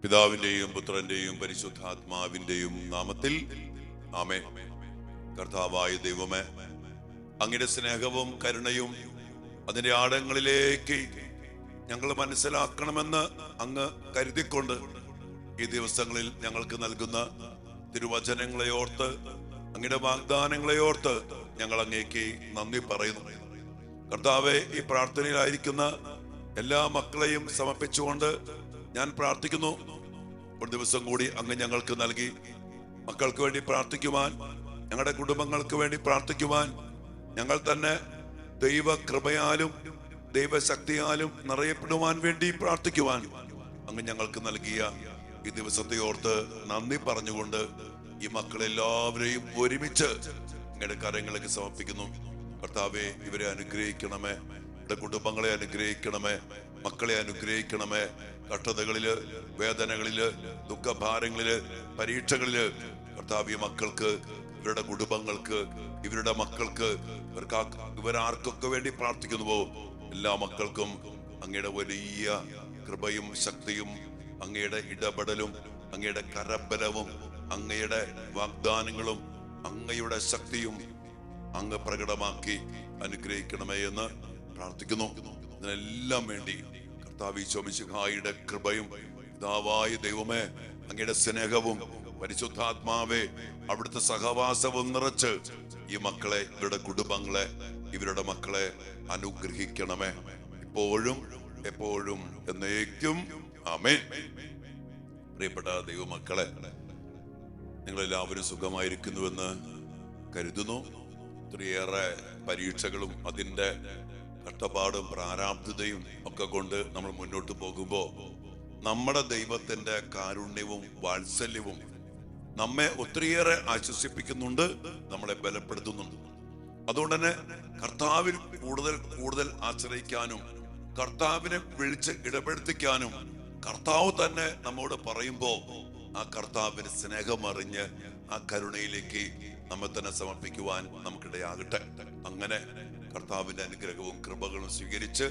പിതാവിന്റെയും പുത്രന്റെയും പരിശുദ്ധാത്മാവിന്റെയും നാമത്തിൽ ആമേൻ. കർത്താവായ ദൈവമേ, അങ്ങയുടെ സ്നേഹവും കരുണയും അതിന്റെ ആഴങ്ങളിലേക്ക് ഞങ്ങൾ മനസ്സിലാക്കണമെന്ന് അങ്ങ് കരുതിക്കൊണ്ട് ഈ ദിവസങ്ങളിൽ ഞങ്ങൾക്ക് നൽകുന്ന തിരുവചനങ്ങളെ ഓർത്ത്, അങ്ങയുടെ വാഗ്ദാനങ്ങളെ ഓർത്ത് ഞങ്ങൾ അങ്ങേക്ക് നന്ദി പറയുന്നു. കർത്താവെ, ഈ പ്രാർത്ഥനയിലായിരിക്കുന്ന എല്ലാ മക്കളെയും സമർപ്പിച്ചുകൊണ്ട് ഞാൻ പ്രാർത്ഥിക്കുന്നു. ഒരു ദിവസം കൂടി അങ്ങ് ഞങ്ങൾക്ക് നൽകി മക്കൾക്ക് വേണ്ടി പ്രാർത്ഥിക്കുവാൻ, ഞങ്ങളുടെ കുടുംബങ്ങൾക്ക് വേണ്ടി പ്രാർത്ഥിക്കുവാൻ, ഞങ്ങൾ തന്നെ ദൈവകൃപയാലും ദൈവശക്തിയാലും നിറയപ്പെടുവാൻ വേണ്ടി പ്രാർത്ഥിക്കുവാൻ അങ്ങ് ഞങ്ങൾക്ക് നൽകിയ ഈ ദിവസത്തെ ഓർത്ത് നന്ദി പറഞ്ഞുകൊണ്ട് ഈ മക്കളെല്ലാവരെയും ഒരുമിച്ച് അങ്ങയുടെ കരങ്ങളിലേക്ക് സമർപ്പിക്കുന്നു. കർത്താവെ, ഇവരെ അനുഗ്രഹിക്കണമേ, ഇവരുടെ കുടുംബങ്ങളെ അനുഗ്രഹിക്കണമേ, മക്കളെ അനുഗ്രഹിക്കണമേ. കഷ്ടതകളില്, വേദനകളില്, ദുഃഖഭാരങ്ങളില്, പരീക്ഷകളില് കർത്താവ് മക്കൾക്ക്, ഇവരുടെ കുടുംബങ്ങൾക്ക്, ഇവരുടെ മക്കൾക്ക്, ഇവരാർക്കൊക്കെ വേണ്ടി പ്രാർത്ഥിക്കുന്നുവോ എല്ലാ മക്കൾക്കും അങ്ങയുടെ വലിയ കൃപയും ശക്തിയും അങ്ങയുടെ ഇടപെടലും അങ്ങയുടെ കരബലവും അങ്ങയുടെ വാഗ്ദാനങ്ങളും അങ്ങയുടെ ശക്തിയും അങ്ങ് പ്രകടമാക്കി അനുഗ്രഹിക്കണമേ എന്ന് പ്രാർത്ഥിക്കുന്നു. ഇതിനെല്ലാം വേണ്ടി കർത്താവ് ഈശോ മിശിഹായുടെ കൃപയും പിതാവായ ദൈവമേ അങ്ങയുടെ സ്നേഹവും പരിശുദ്ധാത്മാവേ അവിടുത്തെ സഹവാസവും നിറച്ച് ഈ മക്കളെ, ഇവരുടെ കുടുംബങ്ങളെ, ഇവരുടെ മക്കളെ അനുഗ്രഹിക്കണമേ, ഇപ്പോഴും എപ്പോഴും എന്നേക്കും ആമേൻ. പ്രിയപ്പെട്ട ദൈവമക്കളെ, നിങ്ങളെല്ലാവരും സുഖമായിരിക്കുന്നുവെന്ന് കരുതുന്നു. ഒത്തിരിയേറെ പരീക്ഷകളും അതിൻ്റെ കഷ്ടപ്പാടും പ്രാരാബ്ധതയും ഒക്കെ കൊണ്ട് നമ്മൾ മുന്നോട്ട് പോകുമ്പോൾ നമ്മുടെ ദൈവത്തിന്റെ കാരുണ്യവും വാത്സല്യവും നമ്മെ ഒത്തിരിയേറെ ആശ്വസിപ്പിക്കുന്നുണ്ട്, നമ്മളെ ബലപ്പെടുത്തുന്നുണ്ട്. അതുകൊണ്ട് തന്നെ കർത്താവിൽ കൂടുതൽ കൂടുതൽ ആശ്രയിക്കാനും കർത്താവിനെ വിളിച്ച് ഇടപെടുത്തിക്കാനും കർത്താവ് തന്നെ നമ്മോട് പറയുമ്പോൾ ആ കർത്താവിന് സ്നേഹമറിഞ്ഞ് ആ കരുണയിലേക്ക് നമ്മെ തന്നെ സമർപ്പിക്കുവാൻ നമുക്കിടയാകട്ടെ. അങ്ങനെ കർത്താവിന്റെ അനുഗ്രഹവും കൃപകളും സ്വീകരിച്ച്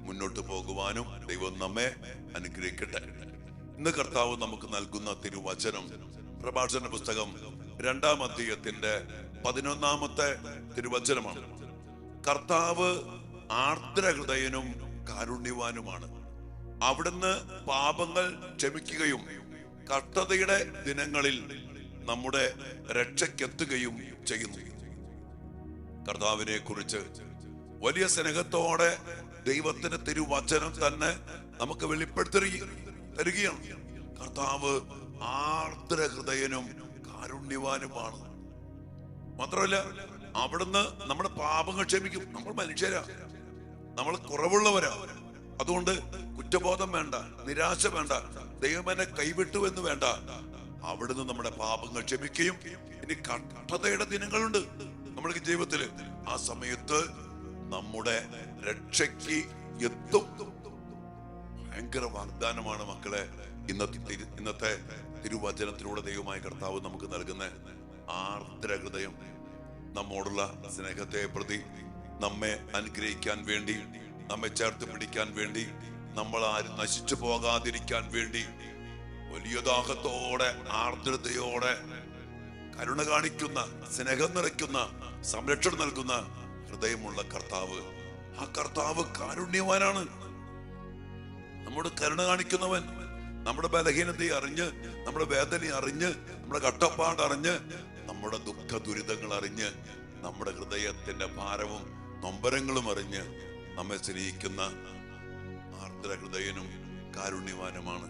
മുന്നോട്ട് പോകുവാനും ദൈവം നമ്മെ അനുഗ്രഹിക്കട്ടെ. ഇന്ന് കർത്താവ് നമുക്ക് നൽകുന്ന തിരുവചനം പ്രഭാഷണ പുസ്തകം 2-ാം അധ്യായത്തിന്റെ 11-ാമത്തെ തിരുവചനമാണ്. കർത്താവ് ആർദ്രഹൃദയനും കാരുണ്യവാനുമാണ്. അവിടുന്ന് പാപങ്ങൾ ക്ഷമിക്കുകയും കഷ്ടതയുടെ ദിനങ്ങളിൽ നമ്മുടെ രക്ഷയ്ക്കെത്തുകയും ചെയ്യുന്നു. കർത്താവിനെ കുറിച്ച് വലിയ സ്നേഹത്തോടെ ദൈവത്തിന്റെ തിരുവചനം തന്നെ നമുക്ക് വെളിപ്പെടുത്തി തരികയാണ്. കർത്താവ് ആർദ്രഹൃദയനും കാരുണ്യവാനുമാണ്. മാത്രമല്ല, അവിടുന്ന് നമ്മുടെ പാപങ്ങൾ ക്ഷമിക്കും. നമ്മൾ മനുഷ്യരാ, നമ്മൾ കുറവുള്ളവരാ. അതുകൊണ്ട് കുറ്റബോധം വേണ്ട, നിരാശ വേണ്ട, ദൈവം എന്നെ കൈവിട്ടു എന്ന് വേണ്ട. അവിടുന്ന് നമ്മുടെ പാപങ്ങൾ ക്ഷമിക്കുകയും, ഇനി കഷ്ടതയുടെ ദിനങ്ങളുണ്ട് നമ്മുടെ ജീവിതത്തില്, ആ സമയത്ത് നമ്മുടെ രക്ഷയ്ക്ക് എത്തും. ഭയങ്കര വാഗ്ദാനമാണ് മക്കളെ ഇന്നത്തെ തിരുവചനത്തിലൂടെ ദൈവമായ കർത്താവ് നമുക്ക് നൽകുന്ന ആർദ്രഹൃദയം. നമ്മോടുള്ള സ്നേഹത്തെ പ്രതി, നമ്മെ അനുഗ്രഹിക്കാൻ വേണ്ടി, നമ്മെ ചേർത്ത് പിടിക്കാൻ വേണ്ടി, നമ്മൾ ആരും നശിച്ചു പോകാതിരിക്കാൻ വേണ്ടി വലിയ ദാഹത്തോടെ, ആർദ്രതയോടെ, കരുണ കാണിക്കുന്ന, സ്നേഹം നിറയ്ക്കുന്ന, സംരക്ഷണം നൽകുന്ന ഹൃദയമുള്ള കർത്താവ്. ആ കർത്താവ് കാരുണ്യവാനാണ്. നമ്മുടെ കരുണ കാണിക്കുന്നവൻ, നമ്മുടെ ബലഹീനതയെ അറിഞ്ഞ്, നമ്മുടെ വേദന അറിഞ്ഞ്, നമ്മുടെ കഷ്ടപ്പാട് അറിഞ്ഞ്, നമ്മുടെ ദുഃഖ ദുരിതങ്ങൾ അറിഞ്ഞ്, നമ്മുടെ ഹൃദയത്തിന്റെ ഭാരവും നൊമ്പരങ്ങളും അറിഞ്ഞ് നമ്മെ സ്നേഹിക്കുന്ന ആർദ്രഹൃദയനും കാരുണ്യവാനുമാണ്.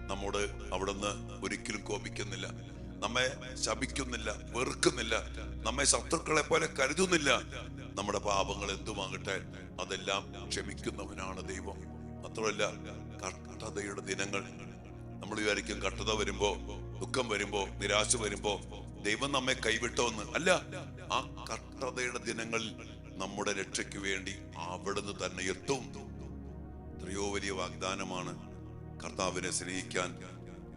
നമ്മോട് അവിടുന്ന് ഒരിക്കലും കോപിക്കുന്നില്ല, നമ്മെ ശപിക്കുന്നില്ല, വെറുക്കുന്നില്ല, നമ്മെ ശത്രുക്കളെ പോലെ കരുതുന്നില്ല. നമ്മുടെ പാപങ്ങൾ എന്തുമാകട്ടെ അതെല്ലാം ക്ഷമിക്കുന്നവനാണ് ദൈവം. മാത്രമല്ല, കഷ്ടതയുടെ ദിനങ്ങൾ നമ്മൾ വിചാരിക്കും, കഷ്ടത വരുമ്പോ, ദുഃഖം വരുമ്പോ, നിരാശ വരുമ്പോ ദൈവം നമ്മെ കൈവിട്ടോന്ന്. അല്ല, ആ കഷ്ടതയുടെ ദിനങ്ങളിൽ നമ്മുടെ രക്ഷയ്ക്ക് വേണ്ടി അവിടുന്ന് തന്നെ എത്തും. എത്രയോ വലിയ വാഗ്ദാനമാണ്. കർത്താവിനെ സ്നേഹിക്കാൻ,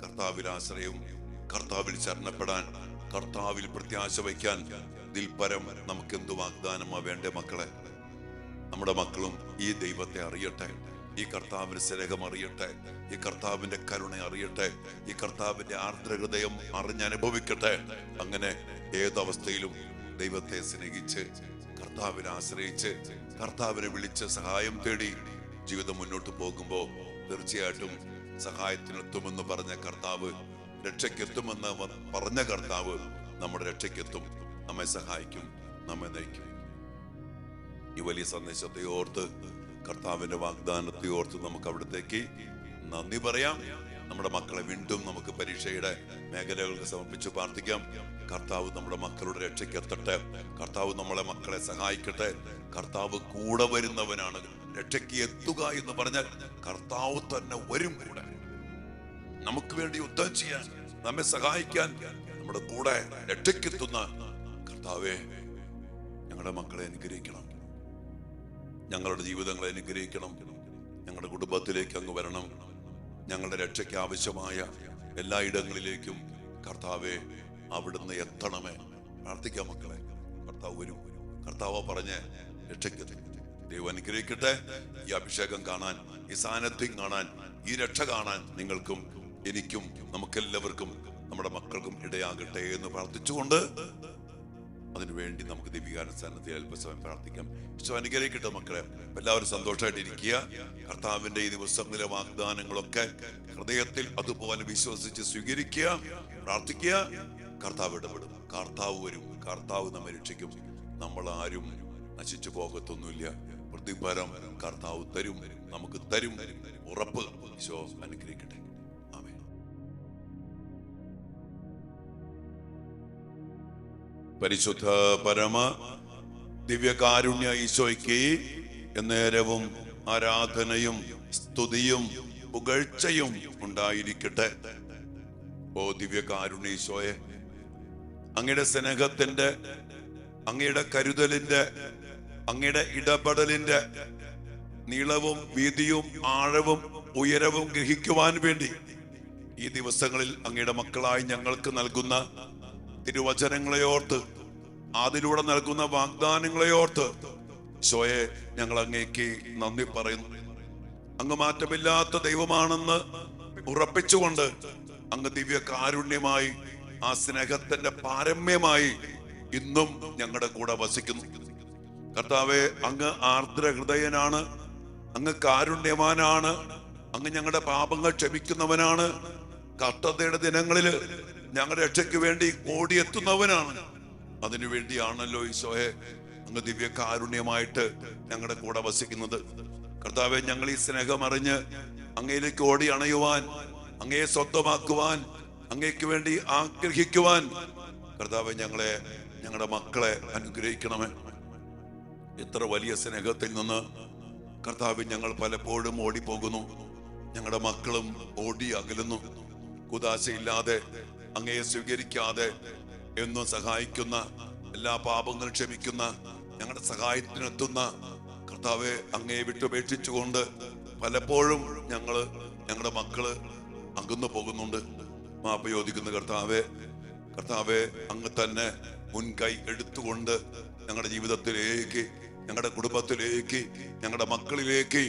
കർത്താവിൽ ആശ്രയവും, കർത്താവിൽ ശരണപ്പെടാൻ, കർത്താവിൽ പ്രത്യാശ വയ്ക്കാൻ ഇതിൽ പരം നമുക്ക് എന്ത് വാഗ്ദാനമാ വേണ്ടേ മക്കളെ? നമ്മുടെ മക്കളും ഈ ദൈവത്തെ അറിയട്ടെ, ഈ കർത്താവിന്റെ സ്നേഹം അറിയട്ടെ, ഈ കർത്താവിന്റെ കരുണ അറിയട്ടെ, ഈ കർത്താവിന്റെ ആർദ്ര ഹൃദയം അറിഞ്ഞനുഭവിക്കട്ടെ. അങ്ങനെ ഏതവസ്ഥയിലും ദൈവത്തെ സ്നേഹിച്ച്, കർത്താവിനെ ആശ്രയിച്ച്, കർത്താവിനെ വിളിച്ച് സഹായം തേടി ജീവിതം മുന്നോട്ട് പോകുമ്പോൾ തീർച്ചയായിട്ടും സഹായത്തിനെത്തുമെന്ന് പറഞ്ഞ കർത്താവ്, രക്ഷയ്ക്കെത്തുമെന്ന് പറഞ്ഞ കർത്താവ് നമ്മുടെ രക്ഷയ്ക്കെത്തും, നമ്മെ സഹായിക്കും, നമ്മെ നയിക്കും. ഈ വലിയ സന്ദേശത്തെ ഓർത്ത്, കർത്താവിന്റെ വാഗ്ദാനത്തെ ഓർത്ത് നമുക്ക് അവിടത്തേക്ക് നന്ദി പറയാം. നമ്മുടെ മക്കളെ വീണ്ടും നമുക്ക് പരീക്ഷയുടെ മേഖലകൾക്ക് സമർപ്പിച്ച് പ്രാർത്ഥിക്കാം. കർത്താവ് നമ്മുടെ മക്കളുടെ രക്ഷയ്ക്ക് എത്തട്ടെ. കർത്താവ് നമ്മളെ മക്കളെ സഹായിക്കട്ടെ. കർത്താവ് കൂടെ വരുന്നവനാണ്. രക്ഷയ്ക്ക് എത്തുക എന്ന് പറഞ്ഞാൽ കർത്താവ് തന്നെ വരും കൂടെ, നമുക്ക് വേണ്ടി യുദ്ധം ചെയ്യാൻ, നമ്മെ സഹായിക്കാൻ നമ്മുടെ കൂടെ രക്ഷയ്ക്കെത്തുന്ന കർത്താവേ, ഞങ്ങളുടെ മക്കളെ അനുഗ്രഹിക്കണം, ഞങ്ങളുടെ ജീവിതങ്ങളെ അനുഗ്രഹിക്കണം, ഞങ്ങളുടെ കുടുംബത്തിലേക്ക് അങ്ങ് വരണം. ഞങ്ങളുടെ രക്ഷയ്ക്ക് ആവശ്യമായ എല്ലാ ഇടങ്ങളിലേക്കും കർത്താവെ അവിടുന്ന് എത്തണമേ. പ്രാർത്ഥിക്കാം മക്കളെ, കർത്താവ് വരും. കർത്താവ് പറഞ്ഞ് രക്ഷയ്ക്ക് ദൈവം അനുഗ്രഹിക്കട്ടെ. ഈ അഭിഷേകം കാണാൻ, ഈ സാന്നിധ്യം കാണാൻ, ഈ രക്ഷ കാണാൻ നിങ്ങൾക്കും എനിക്കും നമുക്കെല്ലാവർക്കും നമ്മുടെ മക്കൾക്കും ഇടയാകട്ടെ എന്ന് പ്രാർത്ഥിച്ചുകൊണ്ട് അതിനുവേണ്ടി നമുക്ക് ദൈവികാനുസരണത്തിൽ അല്പസമയം പ്രാർത്ഥിക്കാം. ഈശോ അനുഗ്രഹിക്കട്ടെ മക്കളെ. എല്ലാവരും സന്തോഷമായിട്ട് ഇരിക്കുക. കർത്താവിന്റെ ഈ ദിവസങ്ങളിലെ വാഗ്ദാനങ്ങളൊക്കെ ഹൃദയത്തിൽ അതുപോലെ വിശ്വസിച്ച് സ്വീകരിക്കുക, പ്രാർത്ഥിക്കുക. കർത്താവ് ഇടപെടും, കർത്താവ് വരും, കർത്താവ് നമ്മെ രക്ഷിക്കും. നമ്മൾ ആരും നശിച്ചു പോകത്തൊന്നുമില്ല. പ്രതിഫലം കർത്താവ് തരും, നമുക്ക് തരും, ഉറപ്പ്. ഈശോ അനുഗ്രഹിക്കട്ടെ. പരിശുദ്ധ പരമ ദിവ്യകാരുണ്യ ഈശോയ്ക്ക് എന്നേരവും ആരാധനയും സ്തുതിയും പുകഴ്ചയും ഉണ്ടായിരിക്കട്ടെ. ഓ ദിവ്യകാരുണ്യ ഈശോയെ, അങ്ങയുടെ സ്നേഹത്തിന്റെ, അങ്ങയുടെ കരുതലിന്റെ, അങ്ങയുടെ ഇടപെടലിന്റെ നീളവും വീതിയും ആഴവും ഉയരവും ഗ്രഹിക്കുവാൻ വേണ്ടി ഈ ദിവസങ്ങളിൽ അങ്ങയുടെ മക്കളായി ഞങ്ങൾക്ക് നൽകുന്ന തിരുവചനങ്ങളെ ഓർത്ത്, അതിലൂടെ നൽകുന്ന വാഗ്ദാനങ്ങളെ ഓർത്ത് ഈശോയെ ഞങ്ങൾ അങ്ങേക്ക് നന്ദി പറയുന്നു. അങ്ങ് മാറ്റമില്ലാത്ത ദൈവമാണെന്ന് ഉറപ്പിച്ചുകൊണ്ട് അങ്ങ് ദിവ്യ കാരുണ്യമായി, ആ സ്നേഹത്തിന്റെ പാരമ്യമായി ഇന്നും ഞങ്ങളുടെ കൂടെ വസിക്കുന്നു. കർത്താവെ, അങ്ങ് ആർദ്ര ഹൃദയനാണ്, അങ്ങ് കാരുണ്യവാനാണ്, അങ്ങ് ഞങ്ങളുടെ പാപങ്ങൾ ക്ഷമിക്കുന്നവനാണ്. കഷ്ടതയുടെ ദിനങ്ങളില് ഞങ്ങളുടെ രക്ഷയ്ക്ക് വേണ്ടി ഓടിയെത്തുന്നവനാണ്. അതിനുവേണ്ടിയാണല്ലോ ഈശോയെ അങ്ങ് ദിവ്യ കാരുണ്യമായിട്ട് ഞങ്ങളുടെ കൂടെ വസിക്കുന്നത്. കർത്താവെ, ഞങ്ങൾ ഈ സ്നേഹം അറിഞ്ഞ് അങ്ങയിലേക്ക് ഓടി അണയുവാൻ, അങ്ങയെ സ്വന്തമാക്കുവാൻ, അങ്ങയ്ക്ക് വേണ്ടി ആഗ്രഹിക്കുവാൻ കർത്താവെ ഞങ്ങളെ, ഞങ്ങളുടെ മക്കളെ അനുഗ്രഹിക്കണമേ. എത്ര വലിയ സ്നേഹത്തിൽ നിന്ന് കർത്താവ് ഞങ്ങൾ പലപ്പോഴും ഓടിപ്പോകുന്നു. ഞങ്ങളുടെ മക്കളും ഓടി അകലുന്നു. കുദാശയില്ലാതെ, അങ്ങയെ സ്വീകരിക്കാതെ എന്നും സഹായിക്കുന്ന, എല്ലാ പാപങ്ങളും ക്ഷമിക്കുന്ന, ഞങ്ങളുടെ സഹായത്തിനെത്തുന്ന കർത്താവെ, അങ്ങയെ വിട്ടുപേക്ഷിച്ചുകൊണ്ട് പലപ്പോഴും ഞങ്ങളുടെ മക്കള് അകന്നു പോകുന്നുണ്ട്. മാപ്പ് ചോദിക്കുന്ന കർത്താവെ, കർത്താവെ അങ്ങ് തന്നെ മുൻകൈ എടുത്തുകൊണ്ട് ഞങ്ങളുടെ ജീവിതത്തിലേക്ക്, ഞങ്ങളുടെ കുടുംബത്തിലേക്ക്, ഞങ്ങളുടെ മക്കളിലേക്ക്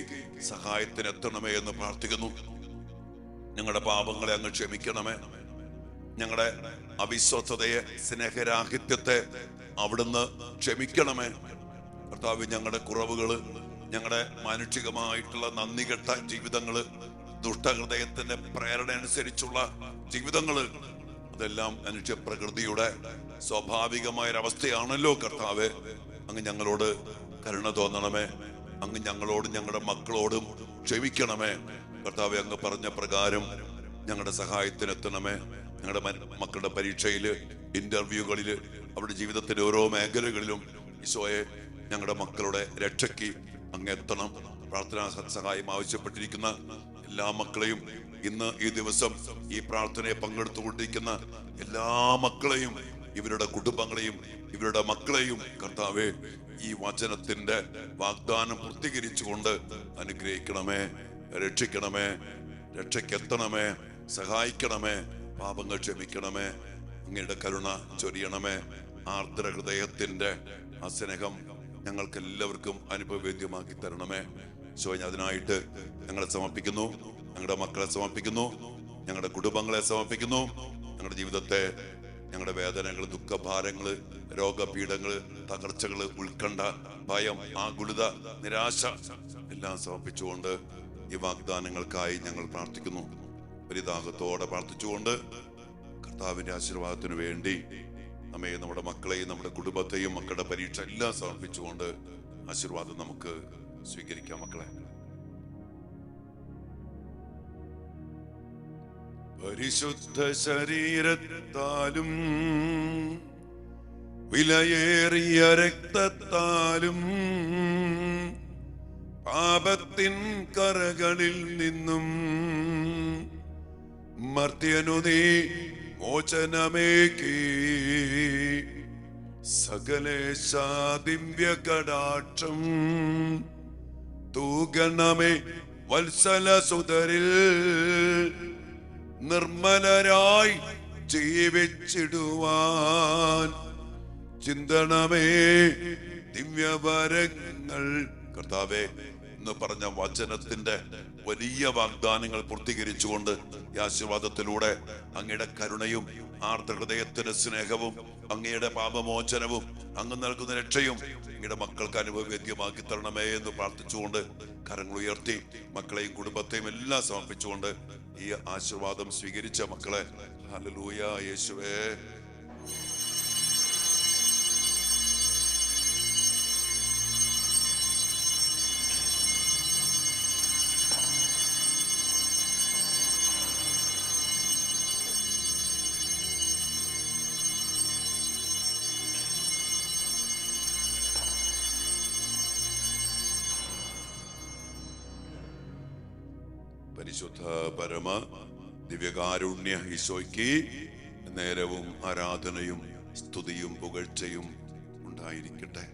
സഹായത്തിനെത്തണമേ എന്ന് പ്രാർത്ഥിക്കുന്നു. ഞങ്ങളുടെ പാപങ്ങളെ അങ്ങ് ക്ഷമിക്കണമേ. ഞങ്ങളുടെ അവിശ്വസ്തതയെ, സ്നേഹരാഹിത്യത്തെ അവിടുന്ന് ക്ഷമിക്കണമേ. കർത്താവ്, ഞങ്ങളുടെ കുറവുകള്, ഞങ്ങളുടെ മാനുഷികമായിട്ടുള്ള നന്ദികെട്ട ജീവിതങ്ങള്, ദുഷ്ടഹൃദയത്തിന്റെ പ്രേരണ അനുസരിച്ചുള്ള ജീവിതങ്ങള്, അതെല്ലാം മനുഷ്യ പ്രകൃതിയുടെ സ്വാഭാവികമായൊരവസ്ഥയാണല്ലോ. കർത്താവെ, അങ്ങ് ഞങ്ങളോട് കരുണ തോന്നണമേ. അങ്ങ് ഞങ്ങളോടും ഞങ്ങളുടെ മക്കളോടും ക്ഷമിക്കണമേ. കർത്താവെ, അങ്ങ് പറഞ്ഞ പ്രകാരം ഞങ്ങളുടെ സഹായത്തിനെത്തണമേ. ഞങ്ങളുടെ മക്കളുടെ പരീക്ഷയില്, ഇന്റർവ്യൂകളില്, അവരുടെ ജീവിതത്തിന്റെ ഓരോ മേഖലകളിലും ഈശോയെ ഞങ്ങളുടെ മക്കളുടെ രക്ഷയ്ക്ക് അങ്ങ് എത്തണം. പ്രാർത്ഥനാ സഹായം ആവശ്യപ്പെട്ടിരിക്കുന്ന എല്ലാ മക്കളെയും, ഇന്ന് ഈ ദിവസം ഈ പ്രാർത്ഥനയെ പങ്കെടുത്തുകൊണ്ടിരിക്കുന്ന എല്ലാ മക്കളെയും, ഇവരുടെ കുടുംബങ്ങളെയും, ഇവരുടെ മക്കളെയും കർത്താവെ ഈ വചനത്തിന്റെ വാഗ്ദാനം പൂർത്തീകരിച്ചുകൊണ്ട് അനുഗ്രഹിക്കണമേ, രക്ഷിക്കണമേ, രക്ഷയ്ക്കെത്തണമേ, സഹായിക്കണമേ, പാപങ്ങൾ ക്ഷമിക്കണമേ, അങ്ങയുടെ കരുണ ചൊരിയണമേ. ആർദ്ര ഹൃദയത്തിന്റെ ആ സ്നേഹം ഞങ്ങൾക്ക് എല്ലാവർക്കും അനുഭവവേദ്യമാക്കി തരണമേ. അതിനായിട്ട് ഞങ്ങളെ സമർപ്പിക്കുന്നു, ഞങ്ങളുടെ മക്കളെ സമർപ്പിക്കുന്നു, ഞങ്ങളുടെ കുടുംബങ്ങളെ സമർപ്പിക്കുന്നു. ഞങ്ങളുടെ ജീവിതത്തെ, ഞങ്ങളുടെ വേദനകൾ, ദുഃഖഭാരങ്ങള്, രോഗപീഠങ്ങള്, തകർച്ചകള്, ഉത്കണ്ഠ, ഭയം, ആകുലത, നിരാശ എല്ലാം സമർപ്പിച്ചുകൊണ്ട് ഈ വാഗ്ദാനങ്ങൾക്കായി ഞങ്ങൾ പ്രാർത്ഥിക്കുന്നു. പരിതാപത്തോടെ പ്രാർത്ഥിച്ചുകൊണ്ട് കർത്താവിന്റെ ആശീർവാദത്തിനു വേണ്ടി നമ്മെ, നമ്മുടെ മക്കളെയും നമ്മുടെ കുടുംബത്തെയും മക്കളുടെ പരീക്ഷ എല്ലാം സമർപ്പിച്ചുകൊണ്ട് ആശീർവാദം നമുക്ക് സ്വീകരിക്കാം. മക്കളെ, പരിശുദ്ധ ശരീരത്താലും വിലയേറിയ രക്തത്താലും പാപത്തിൻ കറകളിൽ നിന്നും മർത്യനു നീ മോചനമേകി സകലേശാ ദിവ്യ കടാക്ഷം തൂകണമേ വത്സല സുതരിൽ നിർമ്മലരായി ജീവിച്ചിടുവാൻ ചിന്തണമേ ദിവ്യവരങ്ങൾ. കർത്താവേ, എന്ന് പറഞ്ഞ വചനത്തിന്റെ വലിയ വാഗ്ദാനങ്ങൾ പൂർത്തീകരിച്ചുകൊണ്ട് ഈ ആശീർവാദത്തിലൂടെ അങ്ങയുടെ കരുണയും ആർദ്രഹൃദയത്തിന്റെ സ്നേഹവും അങ്ങയുടെ പാപമോചനവും അങ്ങ് നൽകുന്ന രക്ഷയും അങ്ങയുടെ മക്കൾക്ക് അനുഭവവേദ്യമാക്കി തരണമേ എന്ന് പ്രാർത്ഥിച്ചുകൊണ്ട് കരങ്ങൾ ഉയർത്തി മക്കളെയും കുടുംബത്തെയും എല്ലാം സമർപ്പിച്ചുകൊണ്ട് ഈ ആശീർവാദം സ്വീകരിച്ച മക്കളെ, ഹല്ലേലൂയ യേശുവേ. പരിശുദ്ധ പരമ ദിവ്യകാരുണ്യ ഈശോയ്ക്ക് നേരവും ആരാധനയും സ്തുതിയും പുകഴ്ചയും ഉണ്ടായിരിക്കട്ടെ.